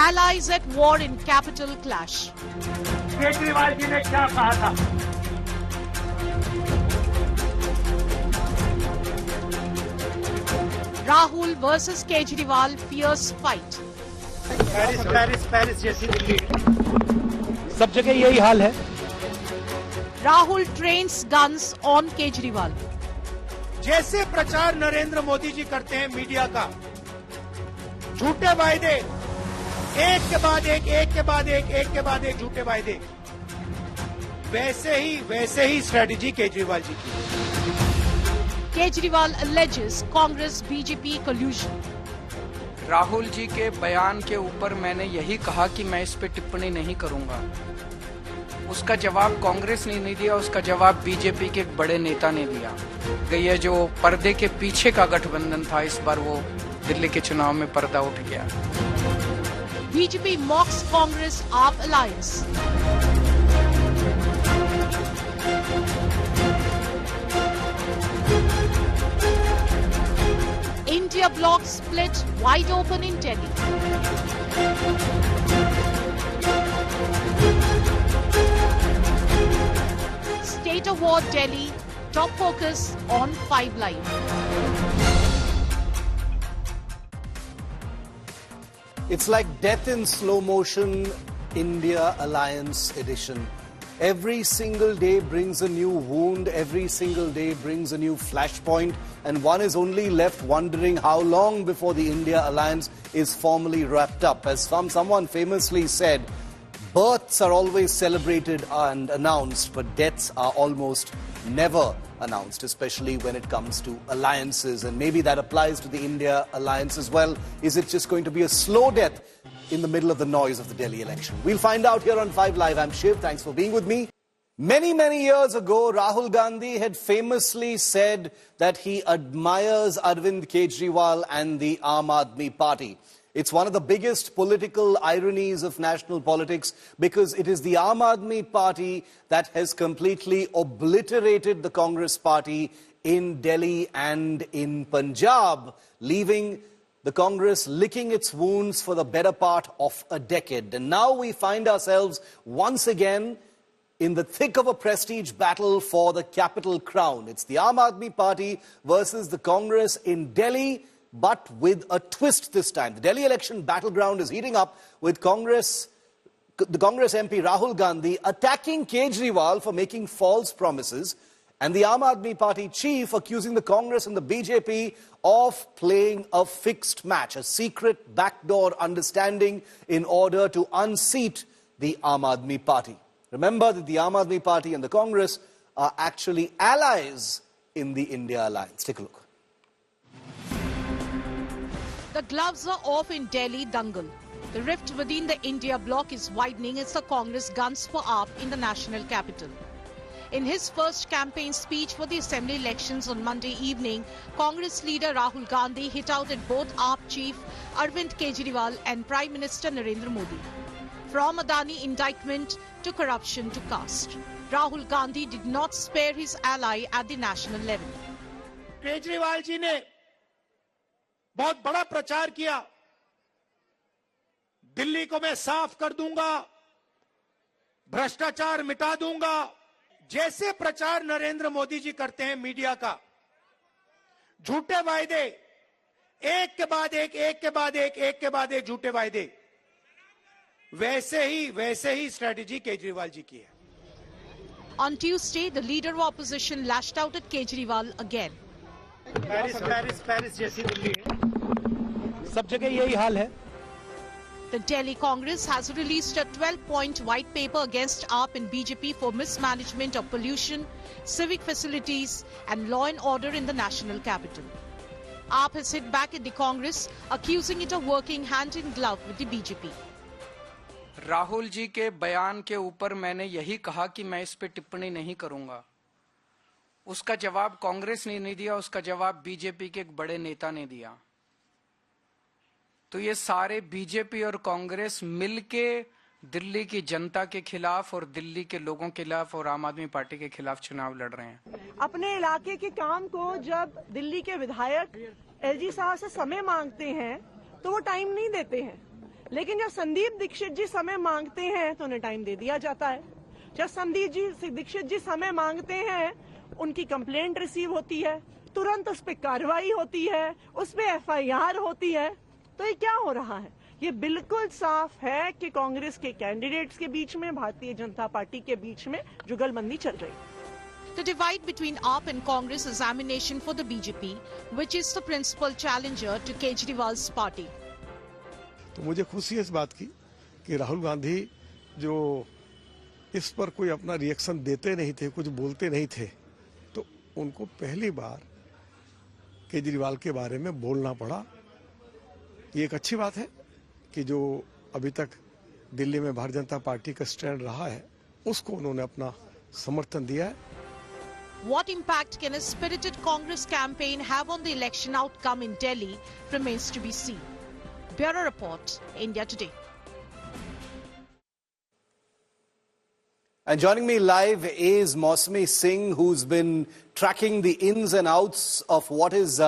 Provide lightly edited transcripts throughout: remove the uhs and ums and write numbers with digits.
Allies at war in capital clash. Kejriwal ji ने क्या कहा था? Rahul versus Kejriwal fierce fight. Paris जैसी दिल्ली, सब जगह यही हाल है। Rahul trains guns on Kejriwal. जैसे प्रचार नरेंद्र मोदी जी करते हैं मीडिया का, झूठे वायदे, एक के बाद एक, एक के बाद एक, एक के बाद एक झूठे वायदे, वैसे ही स्ट्रेटेजी केजरीवाल जी की। Kejriwal alleges Congress BJP collusion. Rahul ji के बयान के ऊपर मैंने यही कहा कि मैं इस पे टिप्पणी नहीं करूंगा। उसका जवाब कांग्रेस ने नहीं दिया, उसका जवाब बीजेपी के एक बड़े नेता ने दिया। ये जो पर्दे के पीछे का गठबंधन था, इस बार वो दिल्ली के चुनाव में पर्दा उठ गया। BJP mocks Congress AAP alliance. India bloc split wide open in Delhi. State Award Delhi, top focus on 5 Live. It's like death in slow motion, India Alliance edition. Every single day brings a new wound, every single day brings a new flashpoint, and one is only left wondering how long before the India Alliance is formally wrapped up. As someone famously said, births are always celebrated and announced, but deaths are almost never announced, especially when it comes to alliances. And maybe that applies to the India Alliance as well. Is it just going to be a slow death in the middle of the noise of the Delhi election? We'll find out here on 5 Live. I'm Shiv. Thanks for being with me. Many years ago, Rahul Gandhi had famously said that he admires Arvind Kejriwal and the Aam Aadmi Party. It's one of the biggest political ironies of national politics because it is the Aam Aadmi Party that has completely obliterated the Congress Party in Delhi and in Punjab, leaving the Congress licking its wounds for the better part of a decade. And now we find ourselves once again in the thick of a prestige battle for the capital crown. It's the Aam Aadmi Party versus the Congress in Delhi, but with a twist this time. The Delhi election battleground is heating up with the Congress MP Rahul Gandhi attacking Kejriwal for making false promises, and the Aam Aadmi Party chief accusing the Congress and the BJP of playing a fixed match, a secret backdoor understanding in order to unseat the Aam Aadmi Party. Remember that the Aam Aadmi Party and the Congress are actually allies in the India Alliance. Take a look. The gloves are off in Delhi Dangal. The rift within the India bloc is widening as the Congress guns for AAP in the national capital. In his first campaign speech for the assembly elections on Monday evening, Congress leader Rahul Gandhi hit out at both AAP chief Arvind Kejriwal and Prime Minister Narendra Modi. From Adani indictment to corruption to caste, Rahul Gandhi did not spare his ally at the national level. Kejriwal ji ने बहुत बड़ा प्रचार किया, दिल्ली को मैं साफ कर दूंगा, भ्रष्टाचार मिटा दूंगा। जैसे प्रचार नरेंद्र मोदी जी करते हैं मीडिया का, झूठे वायदे, एक के बाद एक, एक के बाद एक, एक के बाद एक झूठे वायदे, वैसे ही स्ट्रेटेजी केजरीवाल जी की है। On Tuesday, the leader of opposition lashed out at Kejriwal again. Paris जैसी दिल्ली, सब जगह यही हाल है। The Delhi Congress has released a 12-point white paper against AAP and BJP for mismanagement of pollution, civic facilities and law and order in the national capital. AAP has hit back at the Congress, accusing it of working hand in glove with the BJP. Rahul ji के बयान के ऊपर मैंने यही कहा कि मैं इस पे टिप्पणी नहीं करूंगा। उसका जवाब कांग्रेस ने नहीं दिया, उसका जवाब बीजेपी के एक बड़े नेता ने दिया। तो ये सारे बीजेपी और कांग्रेस मिलके दिल्ली की जनता के खिलाफ और दिल्ली के लोगों के खिलाफ और आम आदमी पार्टी के खिलाफ चुनाव लड़ रहे हैं। अपने इलाके के काम को जब दिल्ली के विधायक एलजी साहब से समय मांगते हैं तो वो टाइम नहीं देते हैं, लेकिन जब संदीप दीक्षित जी समय मांगते हैं तो उन्हें टाइम दे दिया जाता है। जब संदीप दीक्षित जी समय मांगते हैं, उनकी कंप्लेंट रिसीव होती है, तुरंत उस पर कार्रवाई होती है, उस पर FIR होती है। तो ये क्या हो रहा है? ये बिल्कुल साफ है कि कांग्रेस के कैंडिडेट्स के बीच में, भारतीय जनता पार्टी के बीच में जुगलबंदी चल रही है। The divide between AAP and Congress is ammunition for the BJP, which is the principal challenger to Kejriwal's party. तो मुझे खुशी है इस बात की कि राहुल गांधी जो इस पर कोई अपना रिएक्शन देते नहीं थे, कुछ बोलते नहीं थे, तो उनको पहली बार केजरीवाल के बारे में बोलना पड़ा। ये एक अच्छी बात है कि जो अभी तक दिल्ली में भारतीय जनता पार्टी का स्टैंड रहा है, उसको उन्होंने अपना समर्थन दिया है। What impact can a spirited Congress campaign have on the election outcome in Delhi remains to be seen. Bureau Report, India Today. And joining me live is Mausami Singh, who's been tracking the ins and outs of what is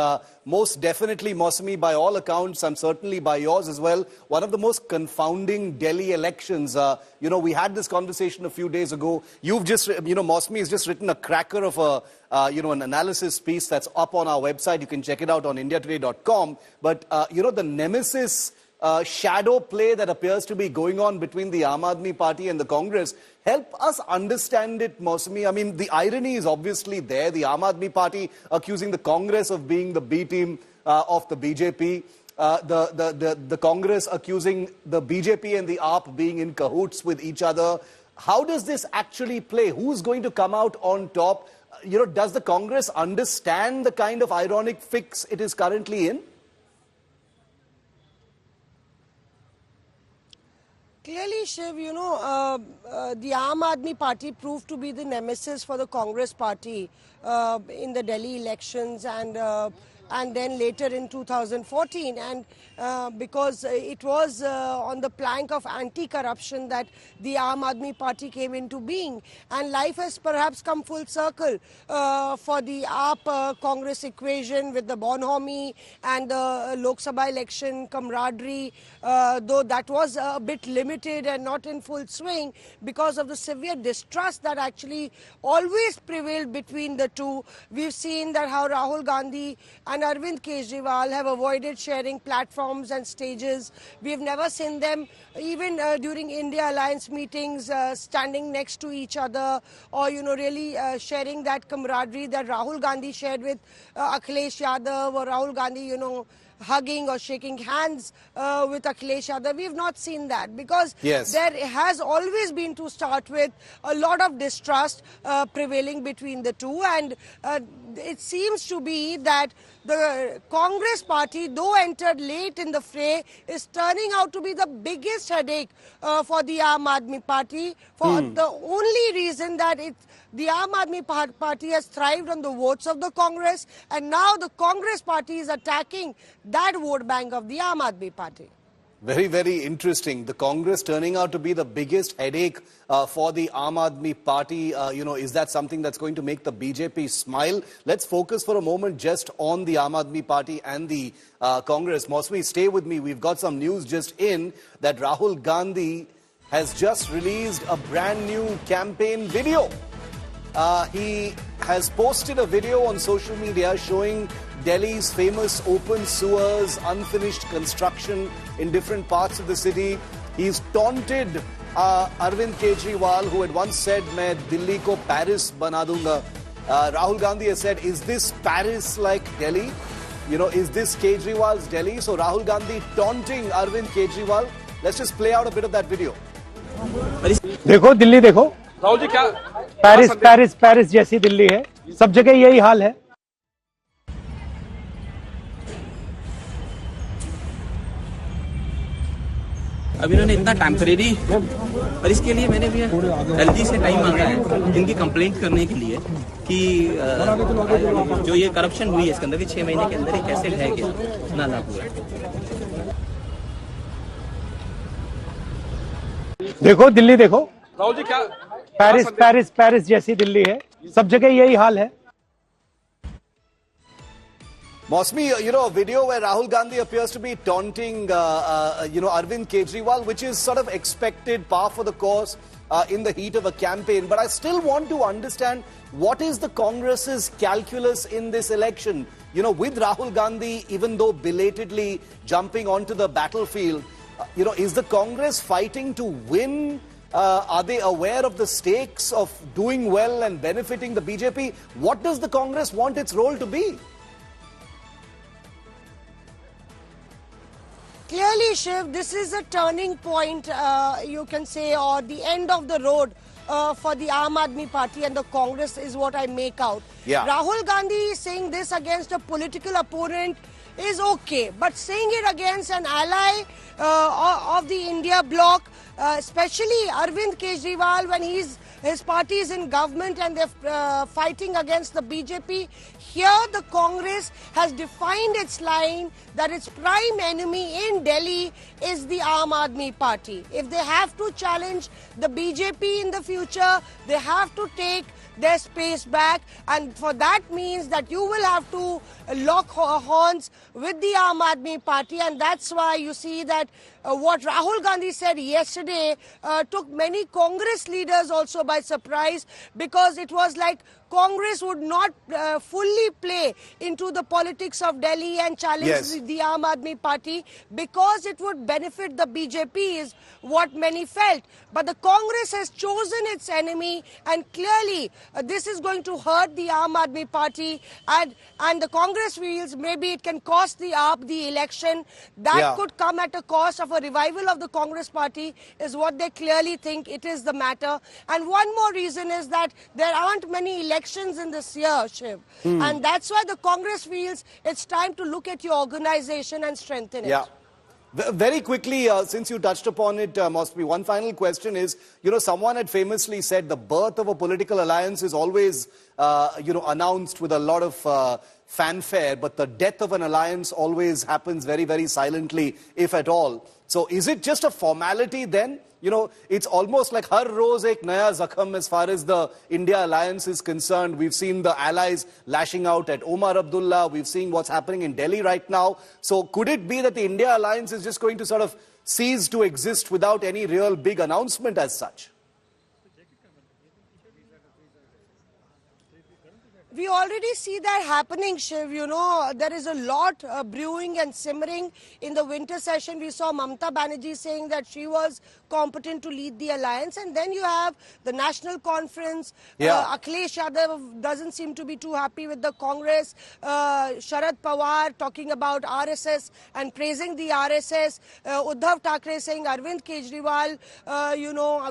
most definitely, Mausami, by all accounts, and certainly by yours as well, one of the most confounding Delhi elections. We had this conversation a few days ago. You've just, Mausami has just written a cracker of an analysis piece that's up on our website. You can check it out on indiatoday.com. But, the nemesis shadow play that appears to be going on between the Aam Aadmi Party and the Congress. Help us understand it, Mausami. I mean, the irony is obviously there. The Aam Aadmi Party accusing the Congress of being the B team of the BJP. The Congress accusing the BJP and the AAP being in cahoots with each other. How does this actually play? Who's going to come out on top? Does the Congress understand the kind of ironic fix it is currently in? Clearly, Shiv, the Aam Aadmi Party proved to be the nemesis for the Congress Party in the Delhi elections and then later in 2014. And because it was on the plank of anti-corruption that the Aam Aadmi Party came into being. And life has perhaps come full circle for the AAP Congress equation with the Bonhomie and the Lok Sabha election camaraderie, though that was a bit limited and not in full swing because of the severe distrust that actually always prevailed between the two. We've seen that how Rahul Gandhi and Arvind Kejriwal have avoided sharing platforms and stages. We've never seen them even during India Alliance meetings standing next to each other or, really sharing that camaraderie that Rahul Gandhi shared with Akhilesh Yadav, or Rahul Gandhi, hugging or shaking hands with Akhilesh Yadav. We've not seen that because there has always been, to start with, a lot of distrust prevailing between the two, and it seems to be that the Congress Party, though entered late in the fray, is turning out to be the biggest headache for the Aam Aadmi Party for the only reason that the Aam Aadmi Party has thrived on the votes of the Congress, and now the Congress Party is attacking that vote bank of the Aam Aadmi Party. Very, very interesting. The Congress turning out to be the biggest headache for the Aam Aadmi Party. Is that something that's going to make the BJP smile? Let's focus for a moment just on the Aam Aadmi Party and the Congress. Mausami, stay with me. We've got some news just in that Rahul Gandhi has just released a brand new campaign video. He has posted a video on social media showing Delhi's famous open sewers, unfinished construction in different parts of the city. He's taunted Arvind Kejriwal, who had once said, "Main Delhi ko Paris bana dunga." Rahul Gandhi has said, "Is this Paris like Delhi? Is this Kejriwal's Delhi?" So Rahul Gandhi taunting Arvind Kejriwal. Let's just play out a bit of that video. देखो दिल्ली देखो, राहुल जी, क्या Paris जैसी दिल्ली है, सब जगह यही हाल है। अब इन्होंने इतना टेम्परेरी, और इसके लिए मैंने भी एलजी से टाइम मांगा है इनकी कंप्लेंट करने के लिए कि जो ये करप्शन हुई है इसके अंदर 6 महीने के अंदर ये कैसे है कि ना लागू है। देखो दिल्ली देखो, राहुल जी, क्या पेरिस जैसी दिल्ली है, सब जगह यही हाल है। Mosmi, a video where Rahul Gandhi appears to be taunting, Arvind Kejriwal, which is sort of expected, par for the course in the heat of a campaign. But I still want to understand what is the Congress's calculus in this election. With Rahul Gandhi, even though belatedly jumping onto the battlefield, is the Congress fighting to win? Are they aware of the stakes of doing well and benefiting the BJP? What does the Congress want its role to be? Clearly, Shiv, this is a turning point, you can say, or the end of the road for the Aam Aadmi Party and the Congress is what I make out. Yeah. Rahul Gandhi saying this against a political opponent is okay, but saying it against an ally of the India bloc, especially Arvind Kejriwal, when his party is in government and they're fighting against the BJP. Here the Congress has defined its line that its prime enemy in Delhi is the Aam Aadmi Party. If they have to challenge the BJP in the future, they have to take their space back, and for that means that you will have to lock horns with the Aam Aadmi Party, and that's why you see that what Rahul Gandhi said yesterday took many Congress leaders also by surprise, because it was like Congress would not fully play into the politics of Delhi and challenge the Aam Aadmi Party because it would benefit the BJP is what many felt. But the Congress has chosen its enemy, and clearly this is going to hurt the Aam Aadmi Party, and the Congress feels maybe it can cost the AAP the election. That could come at a cost of a revival of the Congress Party is what they clearly think it is the matter. And one more reason is that there aren't many elections in this year, Shiv. And that's why the Congress feels it's time to look at your organization and strengthen it. Yeah. Very quickly, since you touched upon it, Mosby, one final question is, someone had famously said the birth of a political alliance is always, announced with a lot of fanfare, but the death of an alliance always happens very, very silently, if at all. So is it just a formality then? It's almost like har roz ek naya zakham as far as the India alliance is concerned. We've seen the allies lashing out at Omar Abdullah. We've seen what's happening in Delhi right now. So could it be that the India alliance is just going to sort of cease to exist without any real big announcement as such? We already see that happening, Shiv. There is a lot brewing and simmering. In the winter session, we saw Mamata Banerjee saying that she was competent to lead the alliance. And then you have the national conference. Akhilesh Yadav doesn't seem to be too happy with the Congress. Sharad Pawar talking about RSS and praising the RSS. Uddhav Thackeray saying Arvind Kejriwal,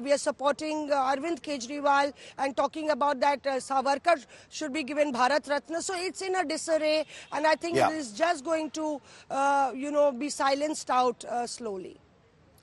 we are supporting Arvind Kejriwal, and talking about that Savarkar should be given Bharat Ratna. So it's in a disarray, and I think it is just going to, be silenced out slowly.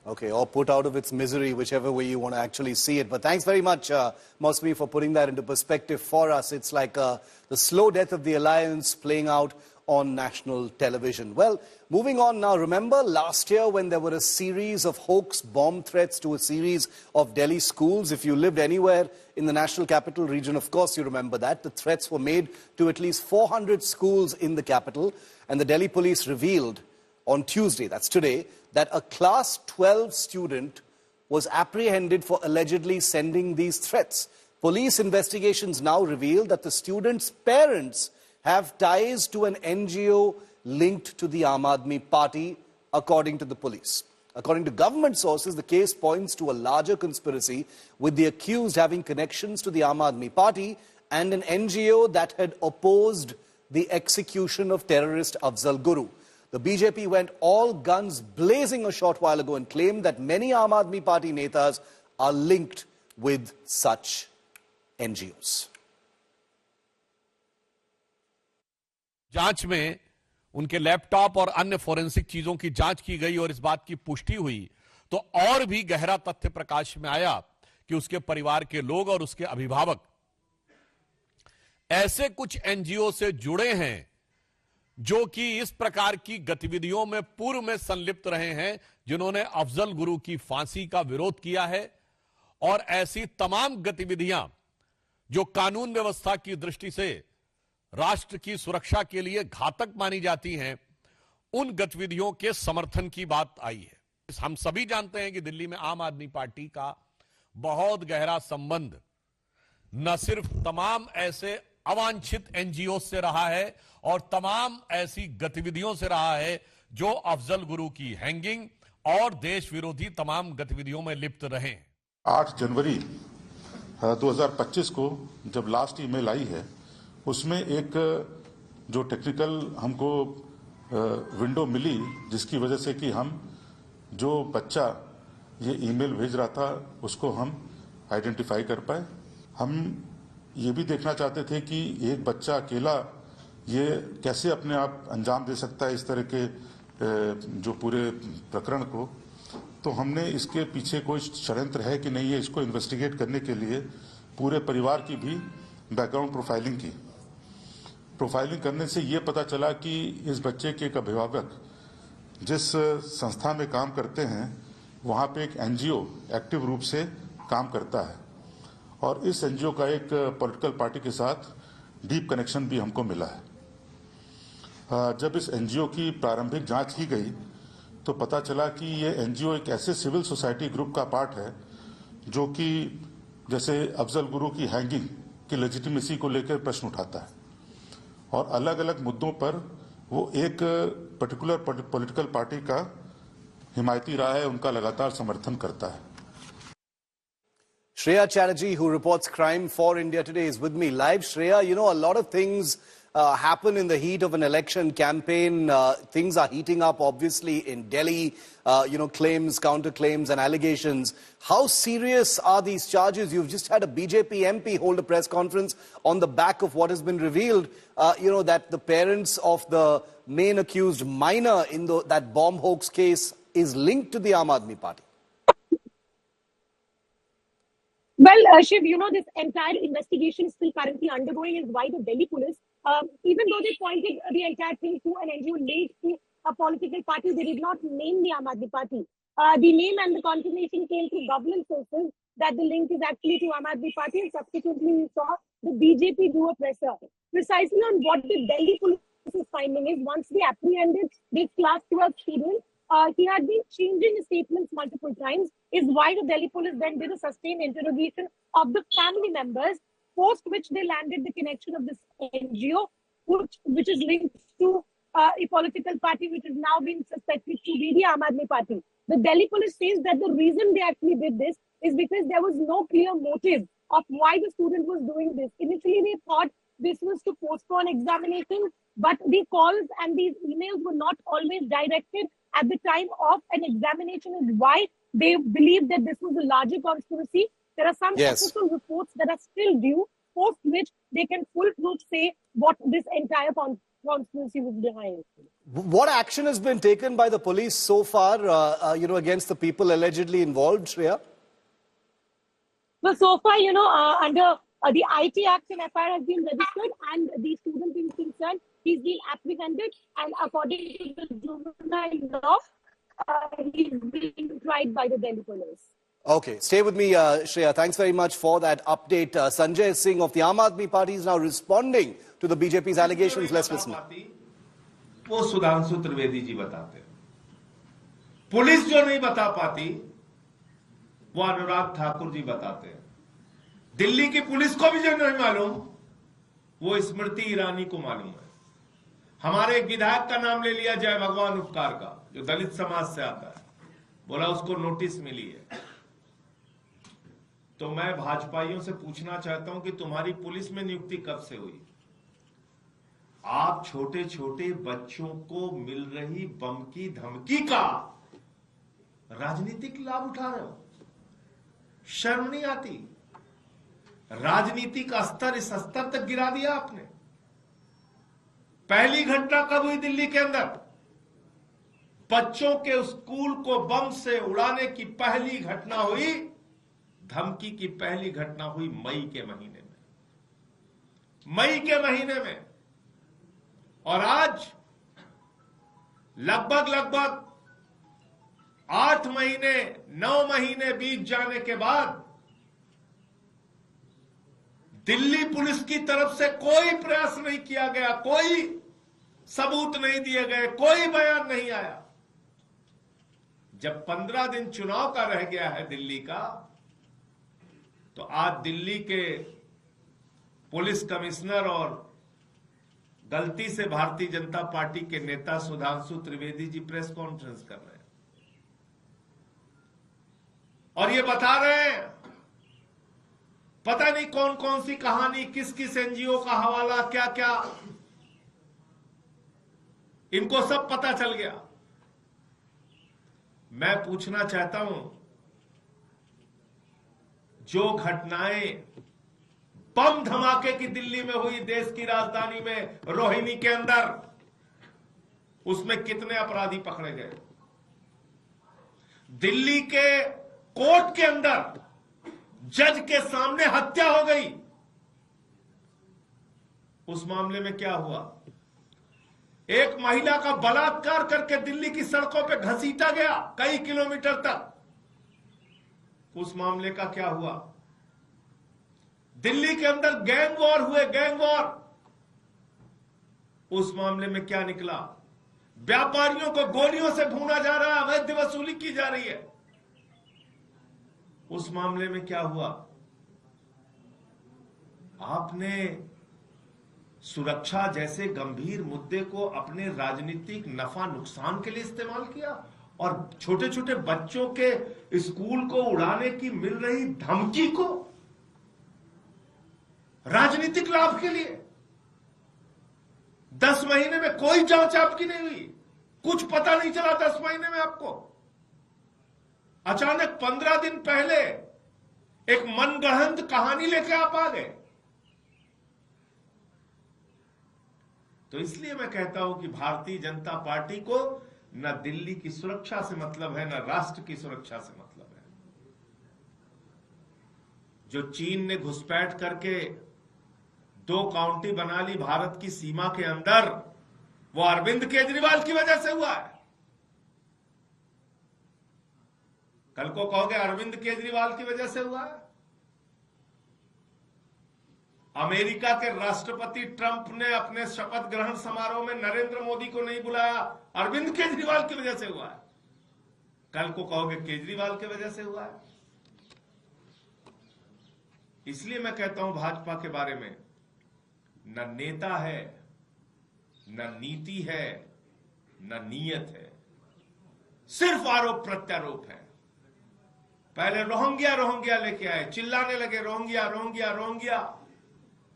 Okay, or put out of its misery, whichever way you want to actually see it. But thanks very much, Mosby, for putting that into perspective for us. It's like the slow death of the alliance playing out on national television. Well, moving on now, remember last year when there were a series of hoax bomb threats to a series of Delhi schools? If you lived anywhere in the national capital region, of course you remember that. The threats were made to at least 400 schools in the capital, and the Delhi police revealed on Tuesday, that's today, that a class 12 student was apprehended for allegedly sending these threats. Police investigations now reveal that the student's parents have ties to an NGO linked to the Aam Aadmi Party, according to the police. According to government sources, the case points to a larger conspiracy, with the accused having connections to the Aam Aadmi Party and an NGO that had opposed the execution of terrorist Afzal Guru. The BJP went all guns blazing a short while ago and claimed that many Aam Aadmi Party netas are linked with such NGOs. जांच में उनके laptop और अन्य forensic चीजों की जांच की गई और इस बात की पुष्टि हुई तो और भी गहरा तथ्य प्रकाश में आया कि उसके परिवार के लोग और उसके अभिभावक ऐसे कुछ एनजीओ से जुड़े हैं जो कि इस प्रकार की गतिविधियों में पूर्व में संलिप्त रहे हैं, जिन्होंने अफजल गुरु की फांसी का विरोध किया है, और ऐसी तमाम गतिविधियां जो कानून व्यवस्था की दृष्टि से राष्ट्र की सुरक्षा के लिए घातक मानी जाती हैं, उन गतिविधियों के समर्थन की बात आई है। हम सभी जानते हैं कि दिल्ली में आम आदमी पार्टी का बहुत गहरा संबंध न सिर्फ तमाम ऐसे अवांछित एनजीओ से रहा है और तमाम ऐसी गतिविधियों से रहा है जो अफजल गुरु की हैंगिंग और देश विरोधी तमाम गतिविधियों में लिप्त रहे। 8 जनवरी 2025 को जब लास्ट ईमेल आई है, उसमें एक जो टेक्निकल हमको विंडो मिली, जिसकी वजह से कि हम जो बच्चा ये ईमेल भेज रहा था उसको हम आइडेंटिफाई कर पाए। हम ये भी देखना चाहते थे कि एक बच्चा अकेला ये कैसे अपने आप अंजाम दे सकता है इस तरह के जो पूरे प्रकरण को। तो हमने इसके पीछे कोई षड्यंत्र है कि नहीं है, इसको इन्वेस्टिगेट करने के लिए पूरे परिवार की भी बैकग्राउंड प्रोफाइलिंग करने से ये पता चला कि इस बच्चे के एक अभिभावक जिस संस्था में काम करते हैं वहाँ पे एक एनजीओ एक्टिव रूप से काम करता है और इस एनजीओ का एक पॉलिटिकल पार्टी के साथ डीप कनेक्शन भी हमको मिला है। जब इस एनजीओ की प्रारंभिक जांच की गई तो पता चला कि ये एनजीओ एक ऐसे सिविल सोसाइटी ग्रुप का पार्ट है जो कि जैसे अफजल गुरु की हैंगिंग की लेजिटिमेसी को लेकर प्रश्न उठाता है और अलग अलग मुद्दों पर वो एक पर्टिकुलर पॉलिटिकल पार्टी का हिमायती रहा है, उनका लगातार समर्थन करता है। Shreya Chatterjee, who reports crime for India Today, is with me live. Shreya, you know, a lot of things happen in the heat of an election campaign. Things are heating up, obviously, in Delhi. Claims, counterclaims and allegations. How serious are these charges? You've just had a BJP MP hold a press conference on the back of what has been revealed, that the parents of the main accused minor in that bomb hoax case is linked to the Aam Aadmi Party. Well, Shiv, this entire investigation is still currently undergoing, is why the Delhi police, even though they pointed the entire thing to an NGO linked to a political party, they did not name the Aam Aadmi Party. The name and the confirmation came through government sources that the link is actually to Aam Aadmi Party, and subsequently we saw the BJP do a presser. Precisely on what the Delhi police's finding is, once they apprehended this class 12 student, he had been changing his statements multiple times, is why the Delhi police then did a sustained interrogation of the family members, post which they landed the connection of this NGO, which is linked to a political party which is now being suspected to be the Aam Aadmi Party. The Delhi police says that the reason they actually did this is because there was no clear motive of why the student was doing this. Initially, they thought this was to postpone examination, but the calls and these emails were not always directed at the time of an examination, is why they believe that this was a larger conspiracy. There are some official reports that are still due, post which they can full-proof say what this entire conspiracy was behind. What action has been taken by the police so far, against the people allegedly involved, Shreya? Well, so far, under the IT Act, an FIR has been registered and the student is concerned. He's been apprehended and according to the juvenile law, he's being tried by the Delhi police. Okay, stay with me, Shreya. Thanks very much for that update. Sanjay Singh of the Aam Aadmi Party is now responding to the BJP's allegations. Let's listen. वो सुधांशु त्रिवेदी जी बताते हैं। Police जो नहीं बता पाती वो अनुराग ठाकुर जी बताते हैं। दिल्ली की पुलिस को भी जो नहीं मालूम वो स्मृति ईरानी को मालूम है। हमारे एक विधायक का नाम ले लिया जय भगवान उपकार का, जो दलित समाज से आता है, बोला उसको नोटिस मिली है। तो मैं भाजपाइयों से पूछना चाहता हूं कि तुम्हारी पुलिस में नियुक्ति कब से हुई? आप छोटे छोटे बच्चों को मिल रही बम की धमकी का राजनीतिक लाभ उठा रहे हो, शर्म नहीं आती? राजनीति का स्तर इस स्तर तक गिरा दिया आपने। पहली घटना कब हुई दिल्ली के अंदर? बच्चों के स्कूल को बम से उड़ाने की पहली घटना हुई, धमकी की पहली घटना हुई मई के महीने में। और आज लगभग 8 महीने 9 महीने बीत जाने के बाद दिल्ली पुलिस की तरफ से कोई प्रयास नहीं किया गया, कोई सबूत नहीं दिए गए, कोई बयान नहीं आया। जब 15 दिन चुनाव का रह गया है दिल्ली का, तो आज दिल्ली के पुलिस कमिश्नर और गलती से भारतीय जनता पार्टी के नेता सुधांशु त्रिवेदी जी प्रेस कॉन्फ्रेंस कर रहे हैं और ये बता रहे हैं पता नहीं कौन कौन सी कहानी, किस किस एनजीओ का हवाला, क्या क्या, इनको सब पता चल गया। मैं पूछना चाहता हूं, जो घटनाएं बम धमाके की दिल्ली में हुई, देश की राजधानी में रोहिणी के अंदर, उसमें कितने अपराधी पकड़े गए? दिल्ली के कोर्ट के अंदर जज के सामने हत्या हो गई, उस मामले में क्या हुआ? एक महिला का बलात्कार करके दिल्ली की सड़कों पे घसीटा गया कई किलोमीटर तक, उस मामले का क्या हुआ? दिल्ली के अंदर गैंग वॉर हुए, गैंग वॉर, उस मामले में क्या निकला? व्यापारियों को गोलियों से भूना जा रहा है, अवैध वसूली की जा रही है, उस मामले में क्या हुआ? आपने सुरक्षा जैसे गंभीर मुद्दे को अपने राजनीतिक नफा नुकसान के लिए इस्तेमाल किया और छोटे छोटे बच्चों के स्कूल को उड़ाने की मिल रही धमकी को राजनीतिक लाभ के लिए। 10 महीने में कोई जांच आपकी नहीं हुई, कुछ पता नहीं चला 10 महीने में आपको। अचानक 15 दिन पहले एक मनगढ़ंत कहानी लेके आप आ गए। तो इसलिए मैं कहता हूं कि भारतीय जनता पार्टी को न दिल्ली की सुरक्षा से मतलब है, न राष्ट्र की सुरक्षा से मतलब है। जो चीन ने घुसपैठ करके 2 काउंटी बना ली भारत की सीमा के अंदर, वो अरविंद केजरीवाल की वजह से हुआ है। कल को कहोगे अरविंद केजरीवाल की वजह से हुआ है। अमेरिका के राष्ट्रपति ट्रंप ने अपने शपथ ग्रहण समारोह में नरेंद्र मोदी को नहीं बुलाया, अरविंद केजरीवाल की वजह से हुआ है। कल को कहोगे केजरीवाल की वजह से हुआ है। इसलिए मैं कहता हूं भाजपा के बारे में, न नेता है, न नीति है, न नीयत है, सिर्फ आरोप प्रत्यारोप है। पहले रोहिंग्या रोहिंग्या लेके आए, चिल्लाने लगे रोहिंग्या रोहिंग्या रोहिंग्या।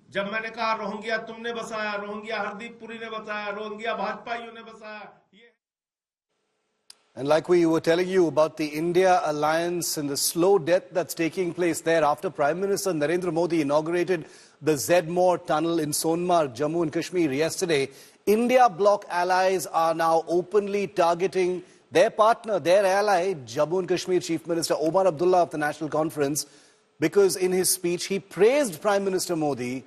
जब मैंने कहा रोहिंग्या तुमने बसाया, रोहिंग्या हरदीप पुरी ने बसाया, रोहिंग्या भाजपाइयों ने बसाया। And like we were telling you about the India alliance and the slow death that's taking place there after Prime Minister Narendra Modi inaugurated the Zedmore tunnel in Sonmarg, Jammu and Kashmir yesterday, India bloc allies are now openly targeting their partner, their ally, Jammu and Kashmir Chief Minister Omar Abdullah of the National Conference, because in his speech he praised Prime Minister Modi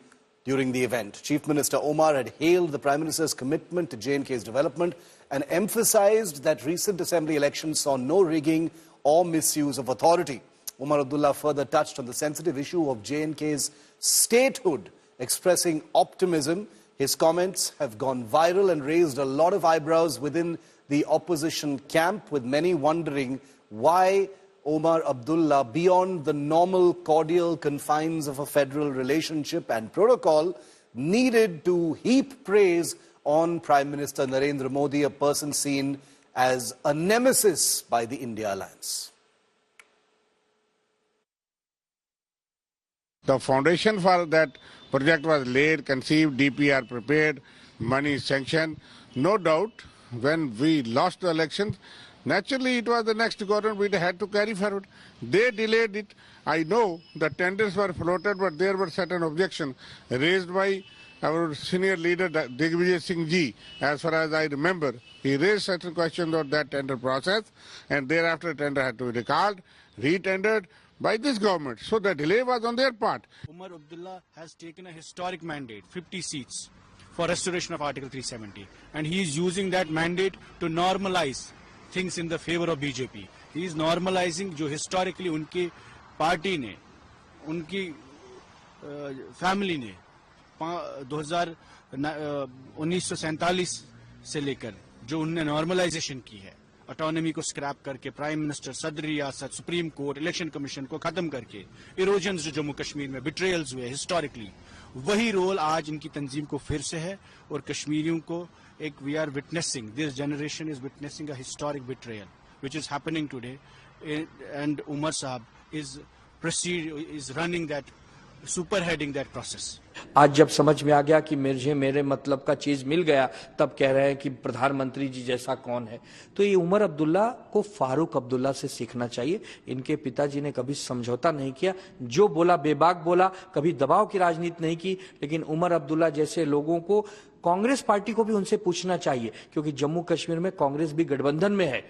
during the event. Chief Minister Omar had hailed the Prime Minister's commitment to J&K's development and emphasized that recent assembly elections saw no rigging or misuse of authority. Omar Abdullah further touched on the sensitive issue of J&K's statehood, expressing optimism. His comments have gone viral and raised a lot of eyebrows within the opposition camp, with many wondering why Omar Abdullah, beyond the normal cordial confines of a federal relationship and protocol, needed to heap praise on Prime Minister Narendra Modi, a person seen as a nemesis by the India alliance. The foundation for that project was laid, conceived, DPR prepared, money sanctioned. No doubt, when we lost the elections, naturally it was the next government we had to carry forward. They delayed it. I know the tenders were floated, but there were certain objections raised by our senior leader Digvijay Singh Ji. As far as I remember, he raised certain questions on that tender process, and thereafter tender had to be recalled, re-tendered by this government. So the delay was on their part. Omar Abdullah has taken a historic mandate, 50 seats, for restoration of Article 370. And he is using that mandate to normalize things in the favor of BJP. He is normalizing जो historically उनकी party ने उनकी family ने 1947 से लेकर जो उनने normalisation की है, ऑटोनॉमी को स्क्रैप करके, प्राइम मिनिस्टर, सदर रियासत, सुप्रीम कोर्ट, इलेक्शन कमीशन को खत्म करके, इरोजन्स जो जम्मू कश्मीर में बिट्रेयल्स हुए हिस्टोरिकली, वही रोल आज इनकी तंजीम को फिर से है। और कश्मीरियों को एक we are witnessing, this generation is witnessing a historic betrayal which is happening today, and Omar साहब is running that, super heading that process. आज जब समझ में आ गया कि मुझे मेरे मतलब का चीज मिल गया, तब कह रहे हैं कि प्रधानमंत्री जी जैसा कौन है। तो ये उमर अब्दुल्ला को फारूक अब्दुल्ला से सीखना चाहिए। इनके पिताजी ने कभी समझौता नहीं किया, जो बोला बेबाक बोला, कभी दबाव की राजनीति नहीं की। लेकिन उमर अब्दुल्ला जैसे लोगों को, कांग्रेस पार्टी को भी उनसे पूछना चाहिए, क्योंकि जम्मू कश्मीर में कांग्रेस भी गठबंधन में है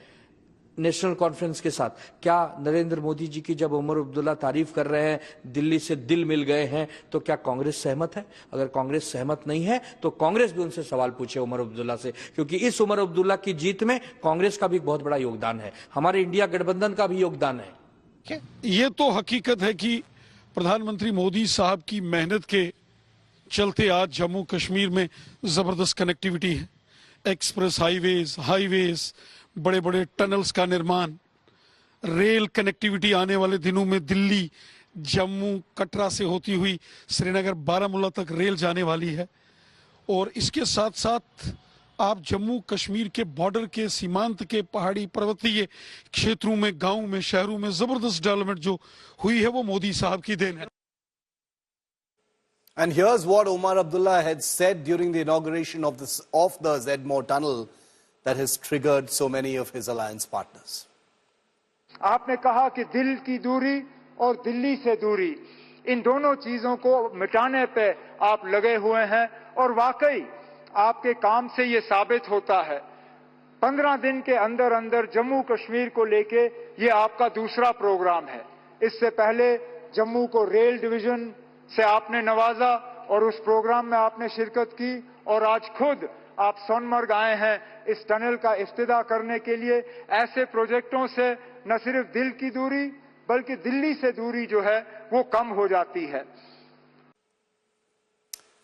नेशनल कॉन्फ्रेंस के साथ। क्या नरेंद्र मोदी जी की जब उमर अब्दुल्ला तारीफ कर रहे हैं, दिल्ली से दिल मिल गए हैं, तो क्या कांग्रेस सहमत है? अगर कांग्रेस सहमत नहीं है तो कांग्रेस भी उनसे सवाल पूछे उमर अब्दुल्ला से, क्योंकि इस उमर अब्दुल्ला की जीत में कांग्रेस का भी बहुत बड़ा योगदान है, हमारे इंडिया गठबंधन का भी योगदान है। ये तो हकीकत है कि प्रधानमंत्री मोदी साहब की मेहनत के चलते आज जम्मू कश्मीर में जबरदस्त कनेक्टिविटी है। एक्सप्रेस हाईवेज, बड़े बड़े टनल्स का निर्माण, रेल कनेक्टिविटी आने वाले दिनों में दिल्ली, जम्मू, कटरा से होती हुई श्रीनगर, बारामूला तक रेल जाने वाली है। और इसके साथ साथ आप जम्मू कश्मीर के बॉर्डर के, सीमांत के, पहाड़ी पर्वतीय क्षेत्रों में, गांवों में, शहरों में जबरदस्त डेवलपमेंट जो हुई है वो मोदी साहब की देन है। And here's what Omar Abdullah had said during the inauguration of the Zedmore Tunnel that has triggered so many of his alliance partners. आपने कहा कि दिल की दूरी और दिल्ली से दूरी, इन दोनों चीजों को मिटाने पे आप लगे हुए हैं, और वाकई आपके काम से ये साबित होता है। 15 दिन के अंदर अंदर जम्मू कश्मीर को लेके ये आपका दूसरा प्रोग्राम है। इससे पहले जम्मू को रेल डिवीजन से आपने नवाजा और उस प्रोग्राम में आपने शिरकत की, और आज खुद आप सोनमर्ग आए हैं इस टनल का इफ्तिताह करने के लिए। ऐसे प्रोजेक्टों से न सिर्फ दिल की दूरी बल्कि दिल्ली से दूरी जो है वो कम हो जाती है।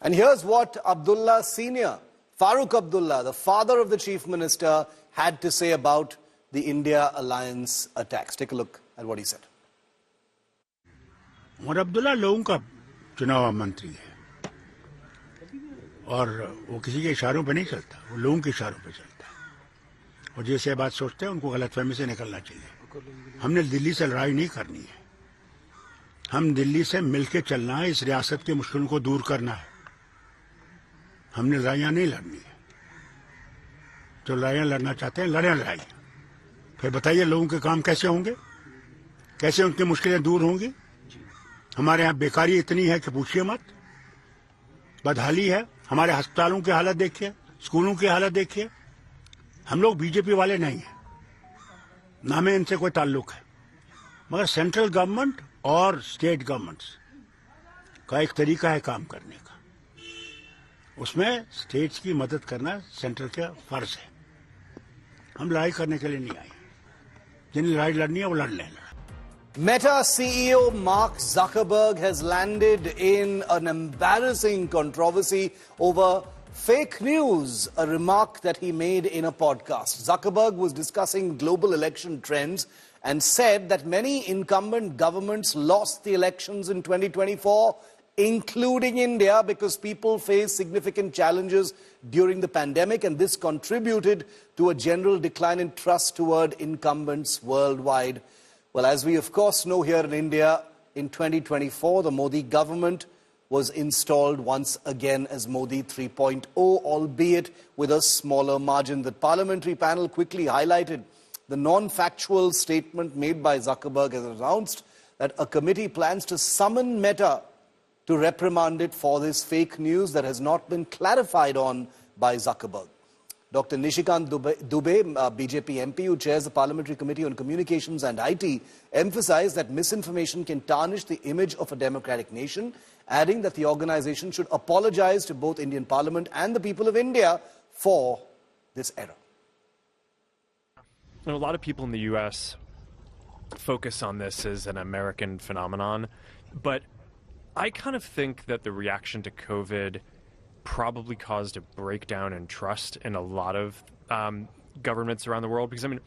And here's what Abdullah Senior, Farooq Abdullah, the father of the Chief Minister, had to say about the India alliance attacks. Take a look at what he said. Omar Abdullah लोगों का चुनाव मंत्री है और वो किसी के इशारों पे नहीं चलता, वो लोगों के इशारों पे चलता है। और जैसे बात सोचते हैं उनको गलतफहमी से निकलना चाहिए। हमने दिल्ली से लड़ाई नहीं करनी है, हम दिल्ली से मिलकर चलना है, इस रियासत की मुश्किलों को दूर करना है। हमने लड़ाइयाँ नहीं लड़नी है। जो लड़ाइयाँ लड़ना चाहते हैं लड़े लड़ाई, फिर बताइए लोगों के काम कैसे होंगे, कैसे उनकी मुश्किलें दूर होंगी। हमारे यहाँ बेकारी इतनी है कि पूछिए मत, बदहाली है। हमारे अस्पतालों की हालत देखिए, स्कूलों की हालत देखिए। हम लोग बीजेपी वाले नहीं हैं, ना हमें इनसे कोई ताल्लुक है, मगर सेंट्रल गवर्नमेंट और स्टेट गवर्नमेंट्स का एक तरीका है काम करने का, उसमें स्टेट्स की मदद करना सेंट्रल का फर्ज है। हम लड़ाई करने के लिए नहीं आए, जिन्हें लड़ाई लड़नी है वो लड़ लें। Meta CEO Mark Zuckerberg has landed in an embarrassing controversy over fake news, a remark that he made in a podcast. Zuckerberg was discussing global election trends and said that many incumbent governments lost the elections in 2024, including India, because people faced significant challenges during the pandemic, and this contributed to a general decline in trust toward incumbents worldwide. Well, as we of course know, here in India, in 2024, the Modi government was installed once again as Modi 3.0, albeit with a smaller margin. The parliamentary panel quickly highlighted the non-factual statement made by Zuckerberg as announced that a committee plans to summon Meta to reprimand it for this fake news that has not been clarified on by Zuckerberg. Dr. Nishikant Dubey, BJP MP, who chairs the Parliamentary Committee on Communications and IT, emphasized that misinformation can tarnish the image of a democratic nation, adding that the organization should apologize to both Indian Parliament and the people of India for this error. A lot of people in the U.S. focus on this as an American phenomenon, but I kind of think that the reaction to COVID probably caused a breakdown in trust in a lot of governments around the world. Because, I mean,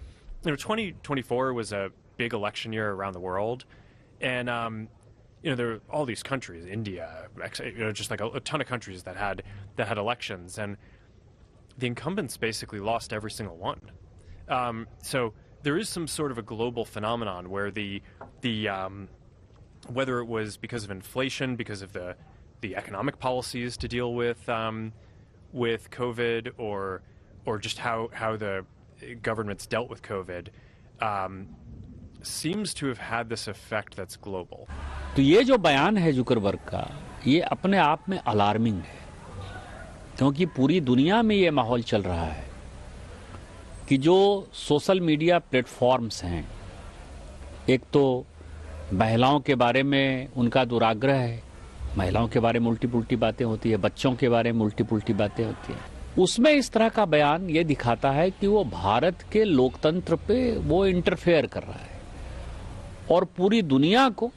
2024 was a big election year around the world. And, there are all these countries, India, just like a ton of countries that had elections. And the incumbents basically lost every single one. So there is some sort of a global phenomenon where whether it was because of inflation, because of the economic policies to deal with COVID, or just how the governments dealt with COVID, seems to have had this effect that's global. तो ये जो बयान है Zuckerberg का, ये अपने आप में अलार्मिंग है, क्योंकि पूरी दुनिया में ये माहौल चल रहा है कि जो सोशल मीडिया प्लेटफॉर्म्स हैं, एक तो महिलाओं के बारे में उनका दुराग्रह है, महिलाओं के बारे में उल्टी पुल्टी बातें होती है, बच्चों के बारे में उल्टी पुल्टी बातें होती है, उसमें इस तरह का बयान ये दिखाता है कि वो भारत के लोकतंत्र पे वो इंटरफेयर कर रहा है और पूरी दुनिया को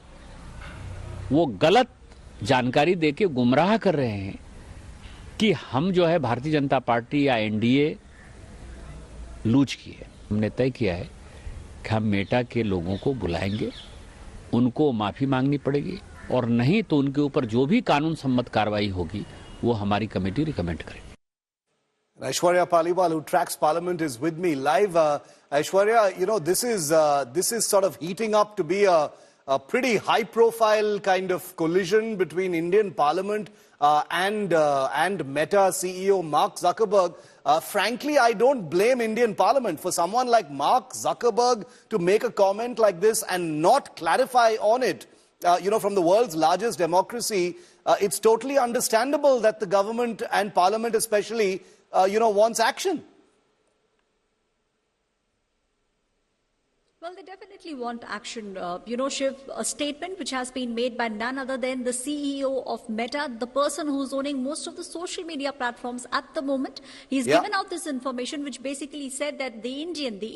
वो गलत जानकारी देके गुमराह कर रहे हैं कि हम जो है भारतीय जनता पार्टी या एनडीए लूज की है। हमने तय किया है कि हम मेटा के लोगों को बुलाएंगे, उनको माफी मांगनी पड़ेगी और नहीं तो उनके ऊपर जो भी कानून सम्मत कार्रवाई होगी वो हमारी कमेटी रिकमेंड करेगी। Aishwarya Paliwal, who tracks Parliament, is with me live. Aishwarya, this is sort of heating up to be a pretty high-profile kind of collision between Indian Parliament and Meta CEO Mark Zuckerberg. Frankly, I don't blame Indian Parliament for someone like Mark Zuckerberg to make a comment like this and not clarify on it. From the world's largest democracy, it's totally understandable that the government and Parliament especially wants action. Well, they definitely want action. Shiv, a statement which has been made by none other than the CEO of Meta, the person who's owning most of the social media platforms at the moment. He's given out this information which basically said that the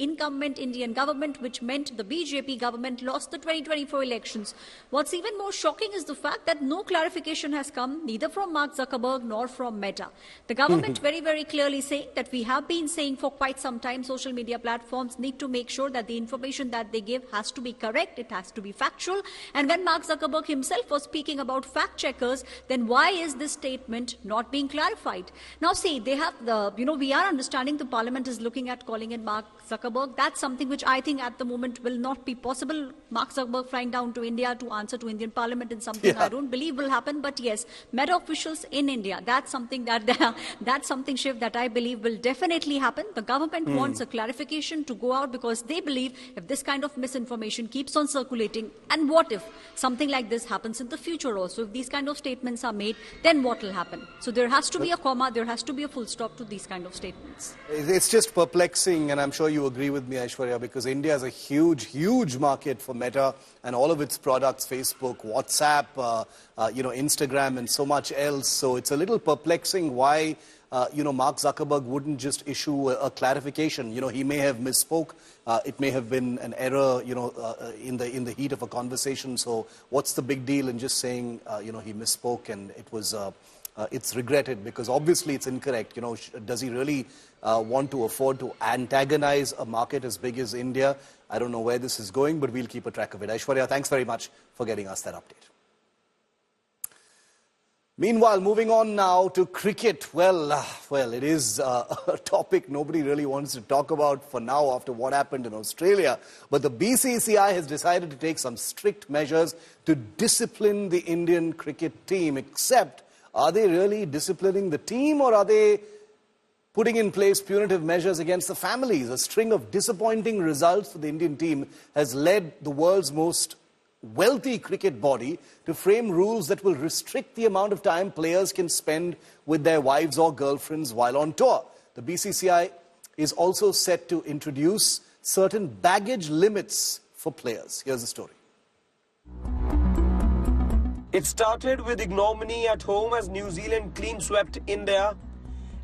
incumbent Indian government, which meant the BJP government, lost the 2024 elections. What's even more shocking is the fact that no clarification has come, neither from Mark Zuckerberg nor from Meta. The government very, very clearly saying that we have been saying for quite some time social media platforms need to make sure that the information that they give has to be correct, it has to be factual. And when Mark Zuckerberg himself was speaking about fact checkers, then why is this statement not being clarified? Now see, they have we are understanding the Parliament is looking at calling in Mark Zuckerberg. That's something which I think at the moment will not be possible. Mark Zuckerberg flying down to India to answer to Indian Parliament in something I don't believe will happen. But yes, Meta officials in India, that's something Shiv, that I believe will definitely happen. The government wants a clarification to go out because they believe if this kind of misinformation keeps on circulating, and what if something like this happens in the future also? If these kind of statements are made, then what will happen? So there has to be a comma, there has to be a full stop to these kind of statements. It's just perplexing, and I'm sure you agree with me, Aishwarya, because India is a huge, huge market for Meta and all of its products, Facebook, WhatsApp, Instagram, and so much else. So it's a little perplexing why Mark Zuckerberg wouldn't just issue a clarification. He may have misspoke. It may have been an error, in the heat of a conversation. So what's the big deal in just saying, he misspoke and it was, it's regretted because obviously it's incorrect. Does he really want to afford to antagonize a market as big as India? I don't know where this is going, but we'll keep a track of it. Aishwarya, thanks very much for getting us that update. Meanwhile, moving on now to cricket. Well, it is a topic nobody really wants to talk about for now after what happened in Australia. But the BCCI has decided to take some strict measures to discipline the Indian cricket team. Except, are they really disciplining the team or are they putting in place punitive measures against the families? A string of disappointing results for the Indian team has led the world's most wealthy cricket body to frame rules that will restrict the amount of time players can spend with their wives or girlfriends while on tour. The BCCI is also set to introduce certain baggage limits for players. Here's the story. It started with ignominy at home as New Zealand clean swept India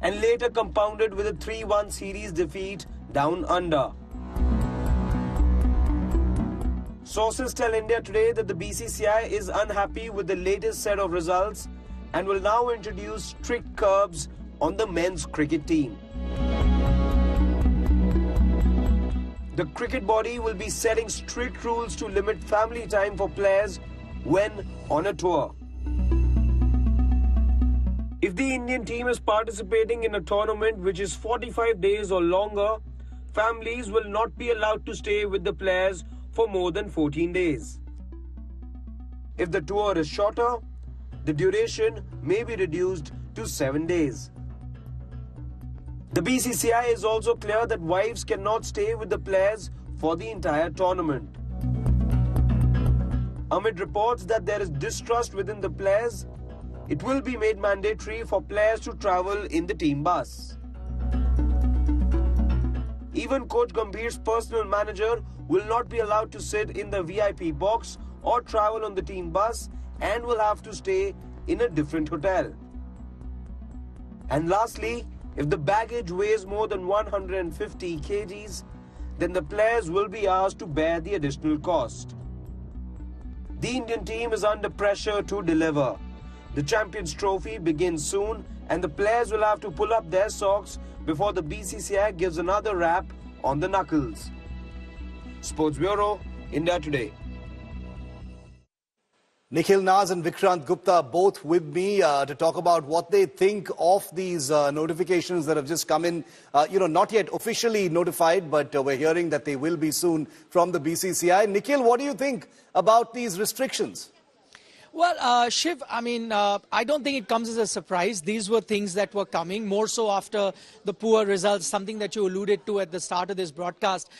and later compounded with a 3-1 series defeat down under. Sources tell India Today that the BCCI is unhappy with the latest set of results and will now introduce strict curbs on the men's cricket team. The cricket body will be setting strict rules to limit family time for players when on a tour. If the Indian team is participating in a tournament which is 45 days or longer, families will not be allowed to stay with the players for more than 14 days. If the tour is shorter, the duration may be reduced to 7 days. The BCCI is also clear that wives cannot stay with the players for the entire tournament. Amid reports that there is distrust within the players, it will be made mandatory for players to travel in the team bus. Even Coach Gambhir's personal manager will not be allowed to sit in the VIP box or travel on the team bus and will have to stay in a different hotel. And lastly, if the baggage weighs more than 150 kgs, then the players will be asked to bear the additional cost. The Indian team is under pressure to deliver. The Champions Trophy begins soon and the players will have to pull up their socks before the BCCI gives another rap on the knuckles. Sports Bureau, India Today. Nikhil Naz and Vikrant Gupta both with me to talk about what they think of these notifications that have just come in. Not yet officially notified, but we're hearing that they will be soon from the BCCI. Nikhil, what do you think about these restrictions? Well, Shiv, I don't think it comes as a surprise. These were things that were coming, more so after the poor results, something that you alluded to at the start of this broadcast,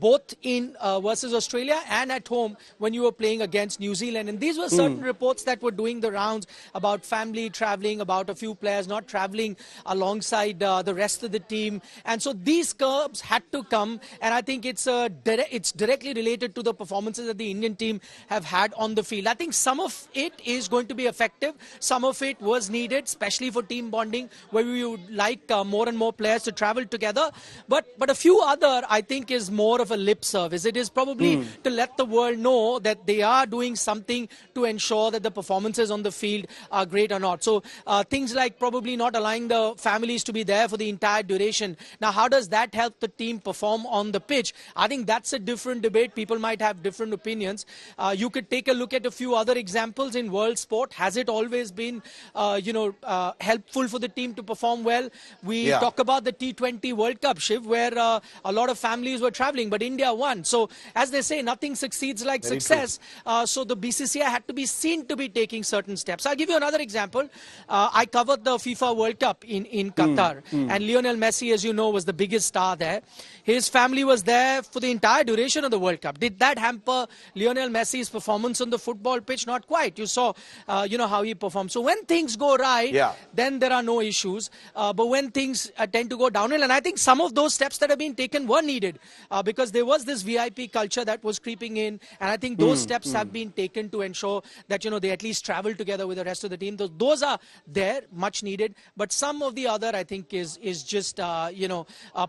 both in versus Australia and at home when you were playing against New Zealand. And these were certain reports that were doing the rounds about family traveling, about a few players not traveling alongside the rest of the team. And so these curbs had to come. And I think it's directly related to the performances that the Indian team have had on the field. I think some of it is going to be effective. Some of it was needed, especially for team bonding, where we would like more and more players to travel together. But a few other, I think, is more of a lip service. It is probably to let the world know that they are doing something to ensure that the performances on the field are great or not. So things like probably not allowing the families to be there for the entire duration. Now, how does that help the team perform on the pitch? I think that's a different debate. People might have different opinions. You could take a look at a few other examples in world sport. Has it always been, helpful for the team to perform well? We talk about the T20 World Cup, Shiv, where a lot of families were traveling, but India won. So, as they say, nothing succeeds like Very success. So, the BCCI had to be seen to be taking certain steps. I'll give you another example. I covered the FIFA World Cup in Qatar, and Lionel Messi, as you know, was the biggest star there. His family was there for the entire duration of the World Cup. Did that hamper Lionel Messi's performance on the football pitch? Not quite. You saw, how he performed. So when things go right, then there are no issues. But when things tend to go downhill, and I think some of those steps that have been taken were needed because there was this VIP culture that was creeping in. And I think those steps have been taken to ensure that, they at least travel together with the rest of the team. Those are there, much needed. But some of the other, I think, is just,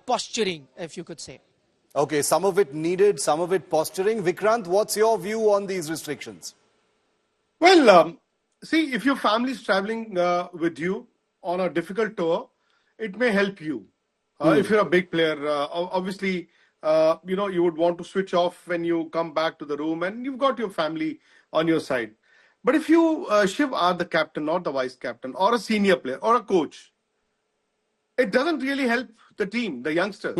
posturing, if you could say. Okay, some of it needed, some of it posturing. Vikrant, what's your view on these restrictions? Well, see, if your family is traveling with you on a difficult tour, it may help you. If you're a big player, obviously, you would want to switch off when you come back to the room and you've got your family on your side. But if you, Shiv, are the captain or the vice captain or a senior player or a coach, it doesn't really help the team, the youngsters.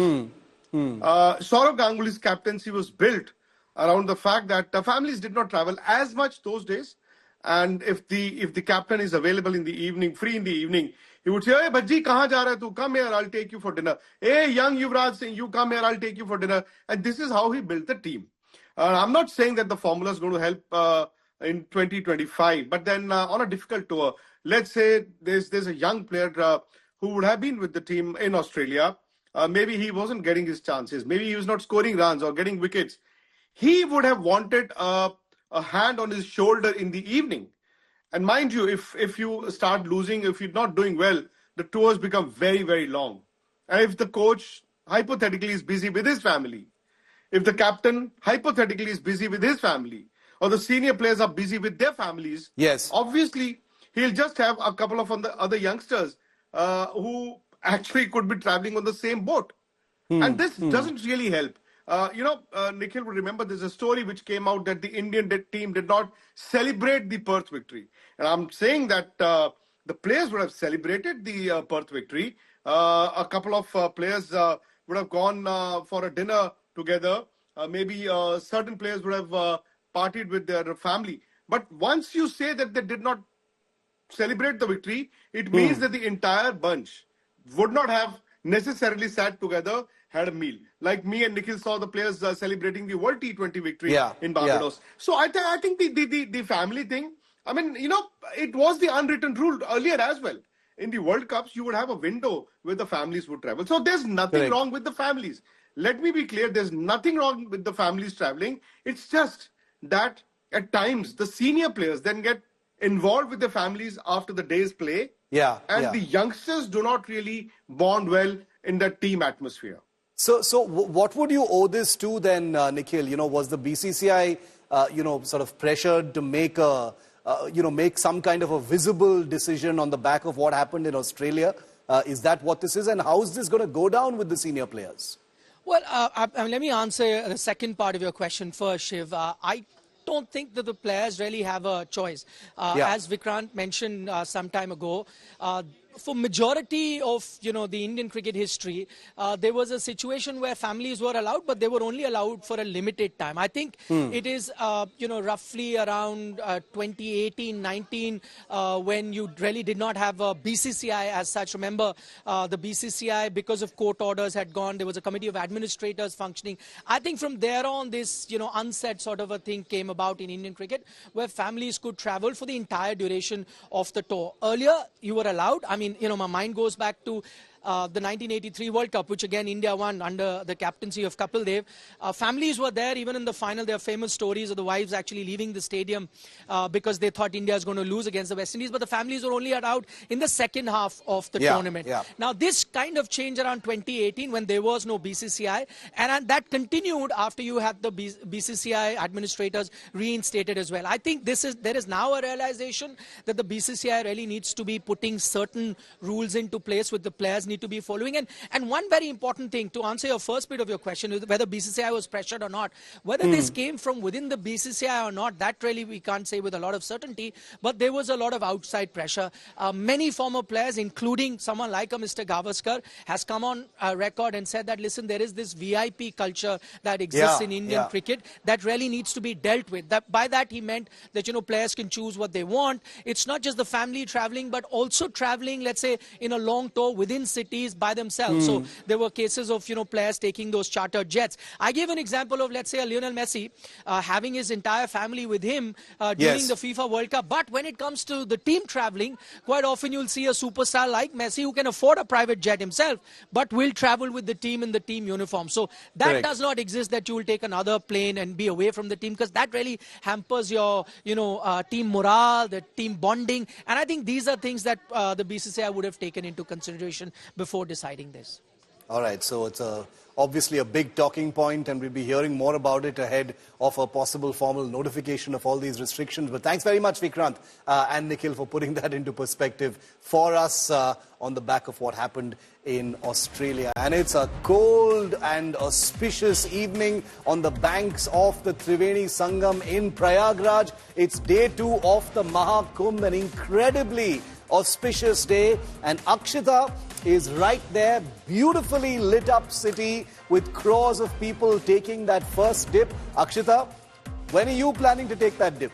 Sourav Ganguly's captaincy was built around the fact that the families did not travel as much those days. And if the captain is available in the evening, free in the evening, he would say, "Hey, Bajji, kahan ja raha hai tu? Come here, I'll take you for dinner. Hey, young Yuvraj Singh, you come here, I'll take you for dinner." And this is how he built the team. I'm not saying that the formula is going to help in 2025, but then on a difficult tour, let's say there's a young player who would have been with the team in Australia. Maybe he wasn't getting his chances. Maybe he was not scoring runs or getting wickets. He would have wanted a hand on his shoulder in the evening. And mind you, if you start losing, if you're not doing well, the tours become very, very long. And if the coach, hypothetically, is busy with his family, if the captain hypothetically is busy with his family, or the senior players are busy with their families, yes, obviously he'll just have a couple of other youngsters who actually could be traveling on the same boat. And this doesn't really help. Nikhil will remember there's a story which came out that the Indian team did not celebrate the Perth victory. And I'm saying that the players would have celebrated the Perth victory. A couple of players would have gone for a dinner together. Maybe certain players would have partied with their family. But once you say that they did not celebrate the victory, it means that the entire bunch would not have necessarily sat together, had a meal. Like me and Nikhil saw the players celebrating the World T20 victory in Barbados. Yeah. So I think the family thing, I mean, it was the unwritten rule earlier as well. In the World Cups, you would have a window where the families would travel. So there's nothing wrong with the families. Let me be clear, there's nothing wrong with the families traveling. It's just that at times the senior players then get involved with their families after the day's play. And the youngsters do not really bond well in that team atmosphere. So what would you owe this to then, Nikhil? Was the BCCI, sort of pressured to make make some kind of a visible decision on the back of what happened in Australia? Is that what this is? And how is this going to go down with the senior players? Well, let me answer the second part of your question first, Shiv. I don't think that the players really have a choice. As Vikrant mentioned some time ago, for majority of the Indian cricket history, there was a situation where families were allowed, but they were only allowed for a limited time. I think it is roughly around 2018-19 when you really did not have a BCCI as such. Remember, the BCCI, because of court orders, had gone. There was a committee of administrators functioning. I think from there on, this unsaid sort of a thing came about in Indian cricket, where families could travel for the entire duration of the tour. Earlier, you were allowed. I mean, my mind goes back to the 1983 World Cup, which again India won under the captaincy of Kapil Dev. Families were there even in the final. There are famous stories of the wives actually leaving the stadium because they thought India was going to lose against the West Indies. But the families were only allowed in the second half of the tournament. Now, this kind of changed around 2018 when there was no BCCI. And that continued after you had the BCCI administrators reinstated as well. I think there is now a realization that the BCCI really needs to be putting certain rules into place with the players need to be following. And one very important thing to answer your first bit of your question is whether BCCI was pressured or not. Whether this came from within the BCCI or not, that really we can't say with a lot of certainty, but there was a lot of outside pressure. Many former players, including someone like a Mr. Gavaskar, has come on record and said that, listen, there is this VIP culture that exists in Indian cricket that really needs to be dealt with. By that he meant that, players can choose what they want. It's not just the family traveling, but also traveling, let's say, in a long tour within cities by themselves. So there were cases of, players taking those chartered jets. I gave an example of, let's say, a Lionel Messi having his entire family with him during the FIFA World Cup. But when it comes to the team traveling, quite often you'll see a superstar like Messi who can afford a private jet himself, but will travel with the team in the team uniform. So that does not exist, that you will take another plane and be away from the team, because that really hampers your, team morale, the team bonding. And I think these are things that the BCCI would have taken into consideration before deciding this. All right, so it's obviously a big talking point, and we'll be hearing more about it ahead of a possible formal notification of all these restrictions. But thanks very much, Vikrant and Nikhil, for putting that into perspective for us on the back of what happened in Australia. And it's a cold and auspicious evening on the banks of the Triveni Sangam in Prayagraj. It's day 2 of the Mahakumbh, an incredibly auspicious day, and Akshita is right there, beautifully lit up city with crores of people taking that first dip. Akshita, when are you planning to take that dip?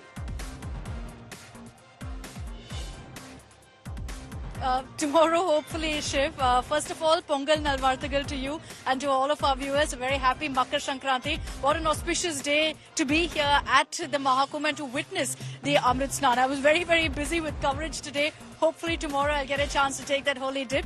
Tomorrow, hopefully, Shiv. First of all, Pongal Nalvarthagal to you and to all of our viewers. A very happy Makar Sankranti. What an auspicious day to be here at the Mahakumbh and to witness the Amrit Snan. I was very, very busy with coverage today. Hopefully tomorrow I'll get a chance to take that holy dip.